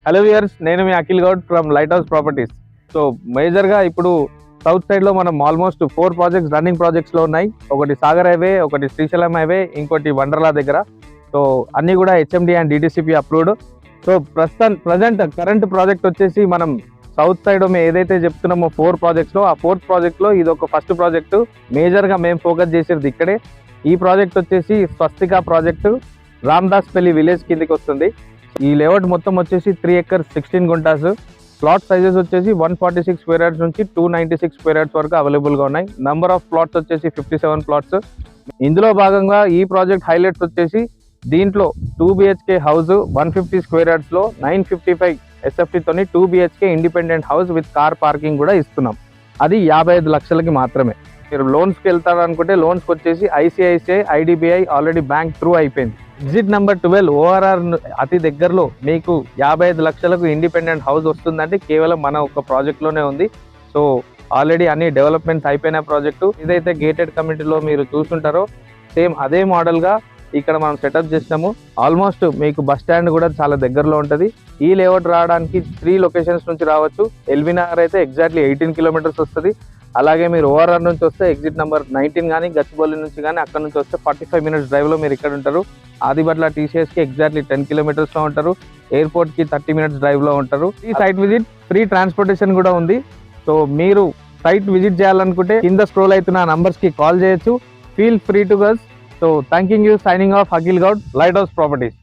Hello viewers, నేను మీ Akhil Goud from Light House Properties. So మేజర్గా ఇప్పుడు సౌత్ సైడ్లో మనం ఆల్మోస్ట్ 4 ప్రాజెక్ట్స్ రన్నింగ్ ప్రాజెక్ట్స్లో ఉన్నాయి. ఒకటి సాగర్ హైవే, ఒకటి శ్రీశైలం హైవే, ఇంకోటి వండర్లా దగ్గర. సో అన్నీ కూడా HMD and DTCP approved. So present current project వచ్చేసి మనం సౌత్ సైడ్ మేము ఏదైతే చెప్తున్నామో 4 ప్రాజెక్ట్స్లో, ఆ 4th ప్రాజెక్ట్లో ఇది ఒక ఫస్ట్ ప్రాజెక్టు. మేజర్గా మేము ఫోకస్ చేసేది ఇక్కడే. ఈ ప్రాజెక్ట్ వచ్చేసి స్వస్తిక ప్రాజెక్టు, రామ్దాస్పల్లి విలేజ్ కిందికి వస్తుంది. ఈ లేఅవుట్ మొత్తం వచ్చేసి 3 acres 16 గుంటాస్. ప్లాట్ సైజెస్ వచ్చేసి 146 స్క్వేర్ యార్డ్స్ నుంచి 296 స్క్వేర్ యార్డ్స్ వరకు అవైలబుల్గా ఉన్నాయి. నంబర్ ఆఫ్ ప్లాట్స్ వచ్చేసి 57 ప్లాట్స్. ఇందులో భాగంగా ఈ ప్రాజెక్ట్ హైలైట్స్ వచ్చేసి దీంట్లో 2 BHK హౌస్ 150 స్క్వేర్ యార్డ్స్లో 955 SFTతోని 2 BHK independent house with car parking కూడా ఇస్తున్నాం. అది 55 లక్షలకి మాత్రమే. మీరు లోన్స్కి వెళ్తారనుకుంటే లోన్స్కి వచ్చేసి ICICI, IDBI already bank through అయిపోయింది. ఎగ్జిట్ నెంబర్ 12 ORR అతి దగ్గరలో మీకు 55 లక్షలకు ఇండిపెండెంట్ హౌస్ వస్తుందంటే కేవలం మన ఒక ప్రాజెక్ట్లోనే ఉంది. సో ఆల్రెడీ అన్ని డెవలప్మెంట్స్ అయిపోయిన ప్రాజెక్టు. ఏదైతే గేటెడ్ కమ్యూనిటీలో మీరు చూస్తుంటారో సేమ్ అదే మోడల్గా ఇక్కడ మనం సెటప్ చేసినాము. ఆల్మోస్ట్ మీకు బస్ స్టాండ్ కూడా చాలా దగ్గరలో ఉంటుంది. ఈ లేఅవుట్ రావడానికి 3 లొకేషన్స్ నుంచి రావచ్చు. ఎల్బీ నగర్ అయితే ఎగ్జాక్ట్లీ 18 కిలోమీటర్స్ వస్తుంది. అలాగే మీరు ORR నుంచి వస్తే ఎగ్జిట్ నెంబర్ 19 కానీ గచ్చిబౌలి నుంచి కానీ అక్కడ నుంచి వస్తే 45 minutes డ్రైవ్లో మీరు ఇక్కడ ఉంటారు. ఆదిబట్ల TCSకి ఎగ్జాక్ట్లీ 10 kilometers ఉంటారు. ఎయిర్పోర్ట్కి 30 minutes డ్రైవ్లో ఉంటారు. ఈ సైట్ విజిట్ ఫ్రీ ట్రాన్స్పోర్టేషన్ కూడా ఉంది. సో మీరు సైట్ విజిట్ చేయాలనుకుంటే కింద స్క్రోల్ అవుతున్న నంబర్స్కి కాల్ చేయొచ్చు. Feel free to guess. So thanking you. Signing off Akhil Goud, Light House properties.